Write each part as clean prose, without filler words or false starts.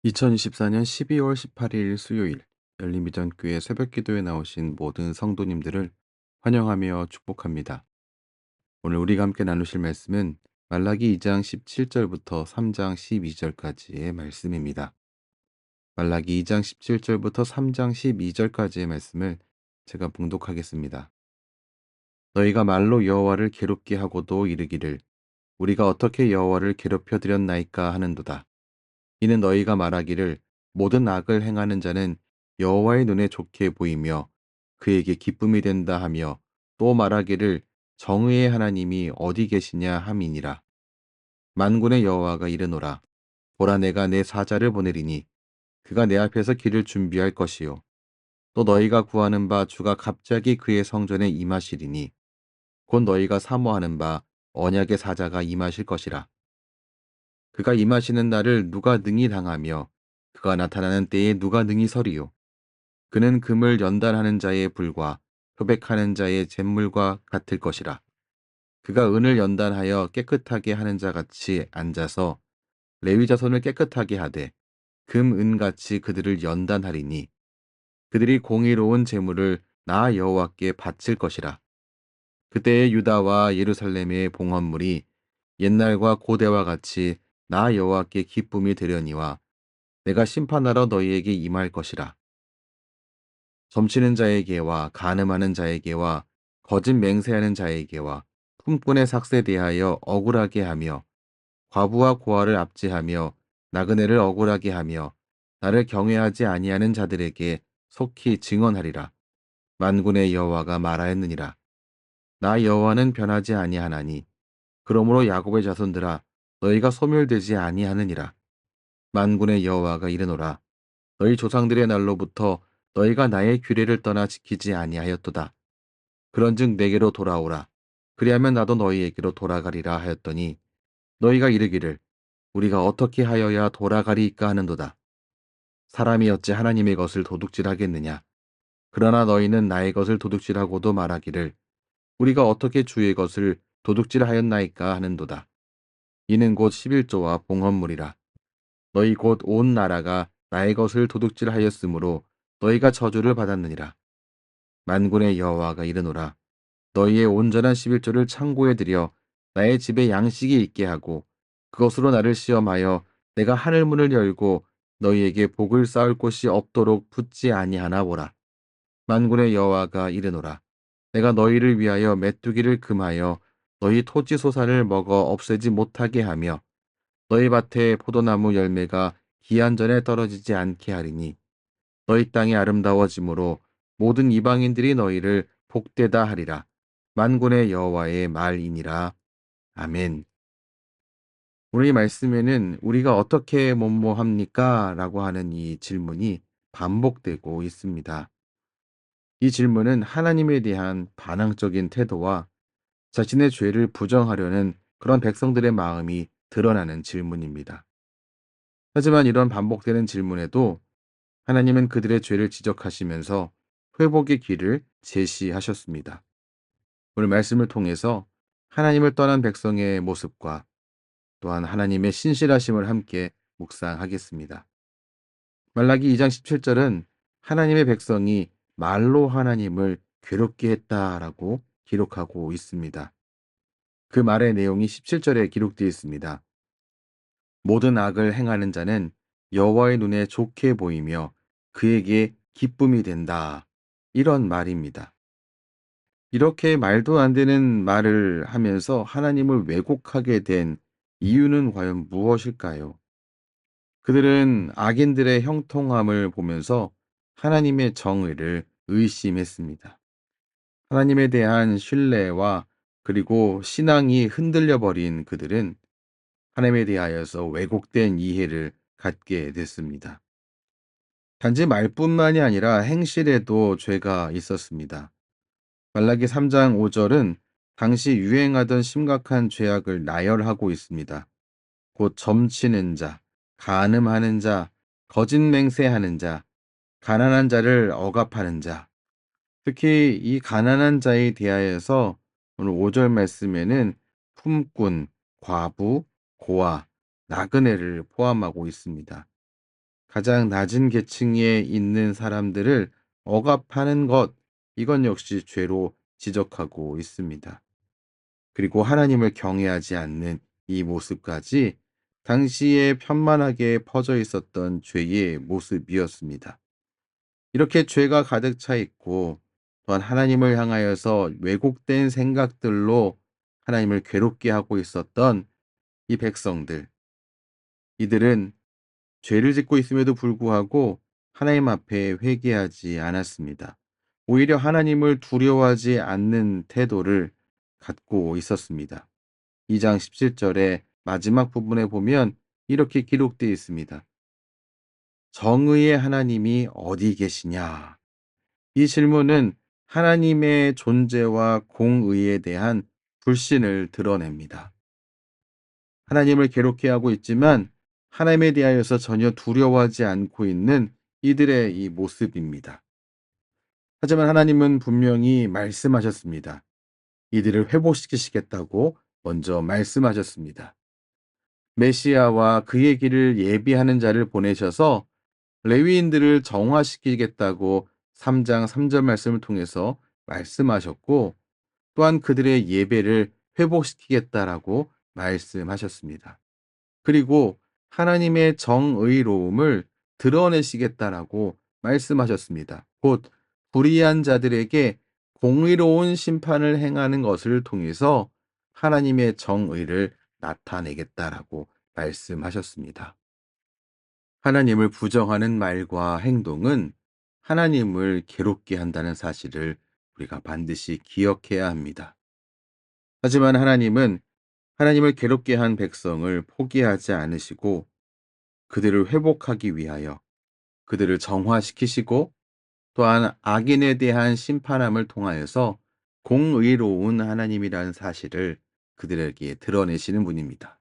2024년 12월 18일 수요일 열린비전교회 새벽기도에 나오신 모든 성도님들을 환영하며 축복합니다. 오늘 우리가 함께 나누실 말씀은 말라기 2장 17절부터 3장 12절까지의 말씀입니다. 말라기 2장 17절부터 3장 12절까지의 말씀을 제가 봉독하겠습니다. 너희가 말로 여호와를 괴롭게 하고도 이르기를 우리가 어떻게 여호와를 괴롭혀 드렸나이까 하는도다. 이는 너희가 말하기를 모든 악을 행하는 자는 여호와의 눈에 좋게 보이며 그에게 기쁨이 된다 하며 또 말하기를 정의의 하나님이 어디 계시냐 함이니라. 만군의 여호와가 이르노라. 보라 내가 내 사자를 보내리니 그가 내 앞에서 길을 준비할 것이요. 또 너희가 구하는 바 주가 갑자기 그의 성전에 임하시리니 곧 너희가 사모하는 바 언약의 사자가 임하실 것이라. 그가 임하시는 날을 누가 능히 당하며 그가 나타나는 때에 누가 능히 서리요. 그는 금을 연단하는 자의 불과 표백하는 자의 잿물과 같을 것이라. 그가 은을 연단하여 깨끗하게 하는 자 같이 앉아서 레위 자손을 깨끗하게 하되 금 은같이 그들을 연단하리니 그들이 공의로운 제물을 나 여호와께 바칠 것이라. 그때의 유다와 예루살렘의 봉헌물이 옛날과 고대와 같이 나 여호와께 기쁨이 되려니와 내가 심판하러 너희에게 임할 것이라. 점치는 자에게와 간음하는 자에게와 거짓 맹세하는 자에게와 품꾼의 삭세 대하여 억울하게 하며 과부와 고아를 압제하며 나그네를 억울하게 하며 나를 경외하지 아니하는 자들에게 속히 증언하리라. 만군의 여호와가 말하였느니라. 나 여호와는 변하지 아니하나니 그러므로 야곱의 자손들아 너희가 소멸되지 아니하느니라. 만군의 여호와가 이르노라. 너희 조상들의 날로부터 너희가 나의 규례를 떠나 지키지 아니하였도다. 그런즉 내게로 돌아오라. 그리하면 나도 너희에게로 돌아가리라 하였더니 너희가 이르기를 우리가 어떻게 하여야 돌아가리이까 하는도다. 사람이 어찌 하나님의 것을 도둑질하겠느냐. 그러나 너희는 나의 것을 도둑질하고도 말하기를 우리가 어떻게 주의 것을 도둑질하였나이까 하는도다. 이는 곧 11조와 봉헌물이라. 너희 곧 온 나라가 나의 것을 도둑질하였으므로 너희가 저주를 받았느니라. 만군의 여호와가 이르노라. 너희의 온전한 11조를 창고에 들여 나의 집에 양식이 있게 하고 그것으로 나를 시험하여 내가 하늘 문을 열고 너희에게 복을 쌓을 곳이 없도록 붙지 아니하나 보라. 만군의 여호와가 이르노라. 내가 너희를 위하여 메뚜기를 금하여 너희 토지 소산을 먹어 없애지 못하게 하며 너희 밭에 포도나무 열매가 기한 전에 떨어지지 않게 하리니 너희 땅이 아름다워짐으로 모든 이방인들이 너희를 복되다 하리라. 만군의 여호와의 말이니라. 아멘. 오늘 이 말씀에는 우리가 어떻게 뭐뭐합니까? 라고 하는 이 질문이 반복되고 있습니다. 이 질문은 하나님에 대한 반항적인 태도와 자신의 죄를 부정하려는 그런 백성들의 마음이 드러나는 질문입니다. 하지만 이런 반복되는 질문에도 하나님은 그들의 죄를 지적하시면서 회복의 길을 제시하셨습니다. 오늘 말씀을 통해서 하나님을 떠난 백성의 모습과 또한 하나님의 신실하심을 함께 묵상하겠습니다. 말라기 2장 17절은 하나님의 백성이 말로 하나님을 괴롭게 했다라고 기록하고 있습니다. 그 말의 내용이 17절에 기록되어 있습니다. 모든 악을 행하는 자는 여호와의 눈에 좋게 보이며 그에게 기쁨이 된다. 이런 말입니다. 이렇게 말도 안 되는 말을 하면서 하나님을 왜곡하게 된 이유는 과연 무엇일까요? 그들은 악인들의 형통함을 보면서 하나님의 정의를 의심했습니다. 하나님에 대한 신뢰와 그리고 신앙이 흔들려 버린 그들은 하나님에 대하여서 왜곡된 이해를 갖게 됐습니다. 단지 말뿐만이 아니라 행실에도 죄가 있었습니다. 말라기 3장 5절은 당시 유행하던 심각한 죄악을 나열하고 있습니다. 곧 점치는 자, 간음하는 자, 거짓 맹세하는 자, 가난한 자를 억압하는 자. 특히 이 가난한 자에 대하여서 오늘 5절 말씀에는 품꾼, 과부, 고아, 나그네를 포함하고 있습니다. 가장 낮은 계층에 있는 사람들을 억압하는 것, 이건 역시 죄로 지적하고 있습니다. 그리고 하나님을 경외하지 않는 이 모습까지 당시에 편만하게 퍼져 있었던 죄의 모습이었습니다. 이렇게 죄가 가득 차 있고 또한 하나님을 향하여서 왜곡된 생각들로 하나님을 괴롭게 하고 있었던 이 백성들, 이들은 죄를 짓고 있음에도 불구하고 하나님 앞에 회개하지 않았습니다. 오히려 하나님을 두려워하지 않는 태도를 갖고 있었습니다. 2장 17절의 마지막 부분에 보면 이렇게 기록되어 있습니다. 정의의 하나님이 어디 계시냐? 이 질문은 하나님의 존재와 공의에 대한 불신을 드러냅니다. 하나님을 괴롭게 하고 있지만 하나님에 대하여서 전혀 두려워하지 않고 있는 이들의 이 모습입니다. 하지만 하나님은 분명히 말씀하셨습니다. 이들을 회복시키시겠다고 먼저 말씀하셨습니다. 메시아와 그의 길을 예비하는 자를 보내셔서 레위인들을 정화시키겠다고 3장 3절 말씀을 통해서 말씀하셨고, 또한 그들의 예배를 회복시키겠다라고 말씀하셨습니다. 그리고 하나님의 정의로움을 드러내시겠다라고 말씀하셨습니다. 곧 불의한 자들에게 공의로운 심판을 행하는 것을 통해서 하나님의 정의를 나타내겠다라고 말씀하셨습니다. 하나님을 부정하는 말과 행동은 하나님을 괴롭게 한다는 사실을 우리가 반드시 기억해야 합니다. 하지만 하나님은 하나님을 괴롭게 한 백성을 포기하지 않으시고 그들을 회복하기 위하여 그들을 정화시키시고 또한 악인에 대한 심판함을 통하여서 공의로운 하나님이라는 사실을 그들에게 드러내시는 분입니다.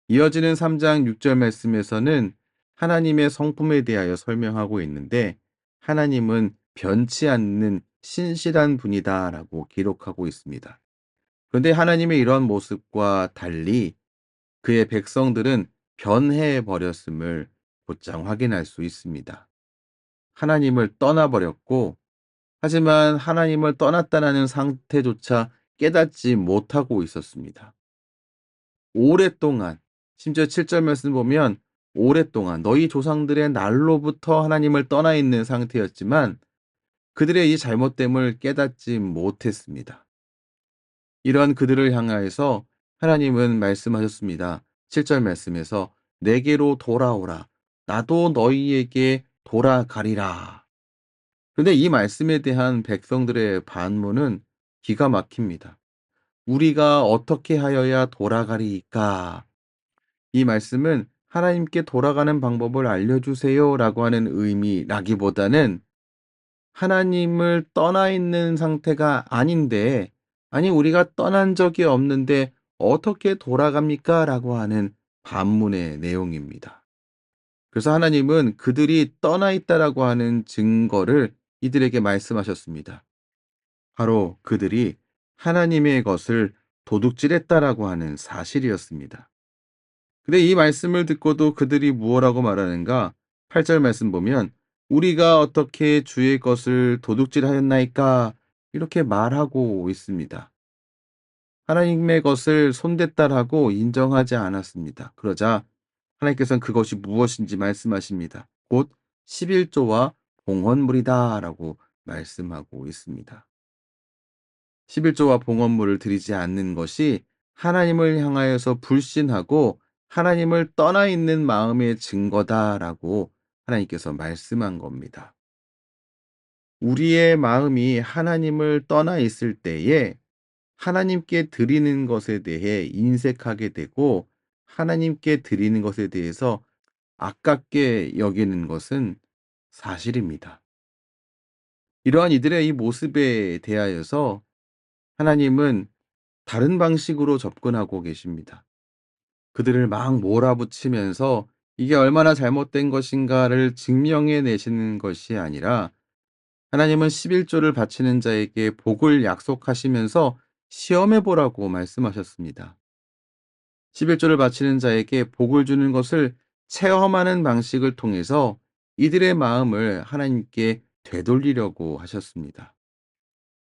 이어지는 3장 6절 말씀에서는 하나님의 성품에 대하여 설명하고 있는데 하나님은 변치 않는 신실한 분이다라고 기록하고 있습니다. 그런데 하나님의 이런 모습과 달리 그의 백성들은 변해 버렸음을 곧장 확인할 수 있습니다. 하나님을 떠나버렸고, 하지만 하나님을 떠났다는 상태조차 깨닫지 못하고 있었습니다. 오랫동안, 심지어 7절 말씀 보면 오랫동안 너희 조상들의 날로부터 하나님을 떠나 있는 상태였지만 그들의 이 잘못됨을 깨닫지 못했습니다. 이러한 그들을 향하여서 하나님은 말씀하셨습니다. 7절 말씀에서 내게로 돌아오라. 나도 너희에게 돌아가리라. 그런데 이 말씀에 대한 백성들의 반문은 기가 막힙니다. 우리가 어떻게 하여야 돌아가리까? 이 말씀은 하나님께 돌아가는 방법을 알려주세요 라고 하는 의미라기보다는 하나님을 떠나 있는 상태가 아닌데, 아니, 우리가 떠난 적이 없는데 어떻게 돌아갑니까? 라고 하는 반문의 내용입니다. 그래서 하나님은 그들이 떠나 있다라고 하는 증거를 이들에게 말씀하셨습니다. 바로 그들이 하나님의 것을 도둑질했다라고 하는 사실이었습니다. 근데 이 말씀을 듣고도 그들이 무엇라고 말하는가? 8절 말씀 보면 우리가 어떻게 주의 것을 도둑질하였나이까? 이렇게 말하고 있습니다. 하나님의 것을 손댔다라고 인정하지 않았습니다. 그러자 하나님께서는 그것이 무엇인지 말씀하십니다. 곧 11조와 봉헌물이다라고 말씀하고 있습니다. 11조와 봉헌물을 드리지 않는 것이 하나님을 향하여서 불신하고 하나님을 떠나 있는 마음의 증거다라고 하나님께서 말씀한 겁니다. 우리의 마음이 하나님을 떠나 있을 때에 하나님께 드리는 것에 대해 인색하게 되고 하나님께 드리는 것에 대해서 아깝게 여기는 것은 사실입니다. 이러한 이들의 이 모습에 대하여서 하나님은 다른 방식으로 접근하고 계십니다. 그들을 막 몰아붙이면서 이게 얼마나 잘못된 것인가를 증명해 내시는 것이 아니라 하나님은 11조를 바치는 자에게 복을 약속하시면서 시험해 보라고 말씀하셨습니다. 11조를 바치는 자에게 복을 주는 것을 체험하는 방식을 통해서 이들의 마음을 하나님께 되돌리려고 하셨습니다.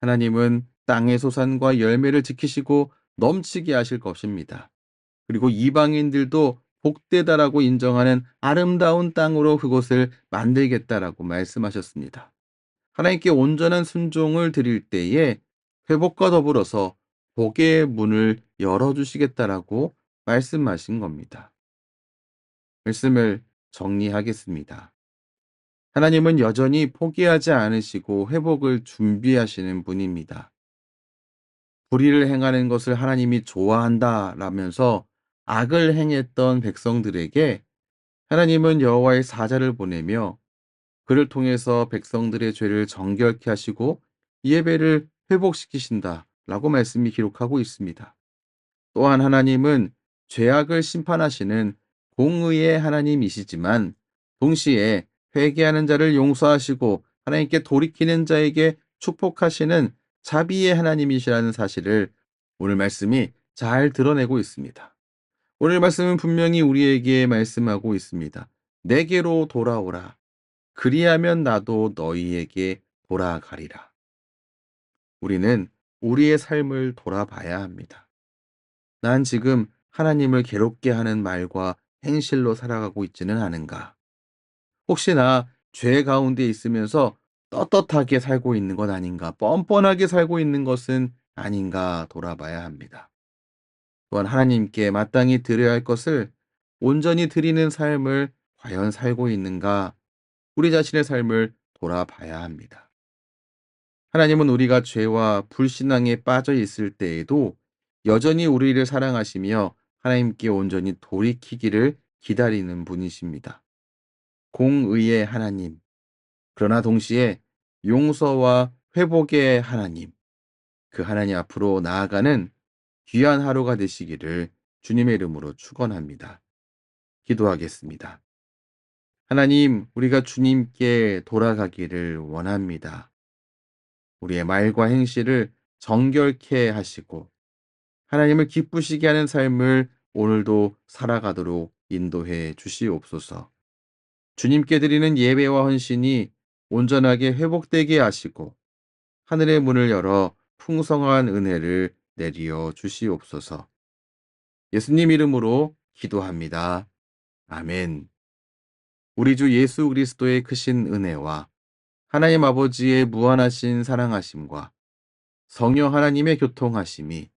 하나님은 땅의 소산과 열매를 지키시고 넘치게 하실 것입니다. 그리고 이방인들도 복되다라고 인정하는 아름다운 땅으로 그곳을 만들겠다라고 말씀하셨습니다. 하나님께 온전한 순종을 드릴 때에 회복과 더불어서 복의 문을 열어주시겠다라고 말씀하신 겁니다. 말씀을 정리하겠습니다. 하나님은 여전히 포기하지 않으시고 회복을 준비하시는 분입니다. 불의를 행하는 것을 하나님이 좋아한다라면서 악을 행했던 백성들에게 하나님은 여호와의 사자를 보내며 그를 통해서 백성들의 죄를 정결케 하시고 예배를 회복시키신다라고 말씀이 기록하고 있습니다. 또한 하나님은 죄악을 심판하시는 공의의 하나님이시지만 동시에 회개하는 자를 용서하시고 하나님께 돌이키는 자에게 축복하시는 자비의 하나님이시라는 사실을 오늘 말씀이 잘 드러내고 있습니다. 오늘 말씀은 분명히 우리에게 말씀하고 있습니다. 내게로 돌아오라. 그리하면 나도 너희에게 돌아가리라. 우리는 우리의 삶을 돌아봐야 합니다. 난 지금 하나님을 괴롭게 하는 말과 행실로 살아가고 있지는 않은가? 혹시나 죄 가운데 있으면서 떳떳하게 살고 있는 것 아닌가? 뻔뻔하게 살고 있는 것은 아닌가 돌아봐야 합니다. 또한 하나님께 마땅히 드려야 할 것을 온전히 드리는 삶을 과연 살고 있는가? 우리 자신의 삶을 돌아봐야 합니다. 하나님은 우리가 죄와 불신앙에 빠져 있을 때에도 여전히 우리를 사랑하시며 하나님께 온전히 돌이키기를 기다리는 분이십니다. 공의의 하나님, 그러나 동시에 용서와 회복의 하나님, 그 하나님 앞으로 나아가는 귀한 하루가 되시기를 주님의 이름으로 축원합니다. 기도하겠습니다. 하나님, 우리가 주님께 돌아가기를 원합니다. 우리의 말과 행실을 정결케 하시고 하나님을 기쁘시게 하는 삶을 오늘도 살아가도록 인도해 주시옵소서. 주님께 드리는 예배와 헌신이 온전하게 회복되게 하시고 하늘의 문을 열어 풍성한 은혜를 내리어 주시옵소서. 예수님 이름으로 기도합니다. 아멘. 우리 주 예수 그리스도의 크신 은혜와 하나님 아버지의 무한하신 사랑하심과 성령 하나님의 교통하심이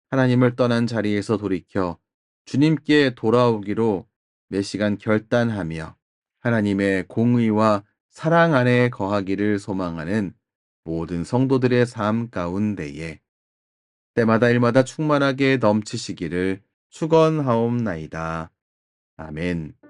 하나님을 떠난 자리에서 돌이켜 주님께 돌아오기로 매 시간 결단하며 하나님의 공의와 사랑 안에 거하기를 소망하는 모든 성도들의 삶 가운데에 때마다 일마다 충만하게 넘치시기를 축원하옵나이다. 아멘.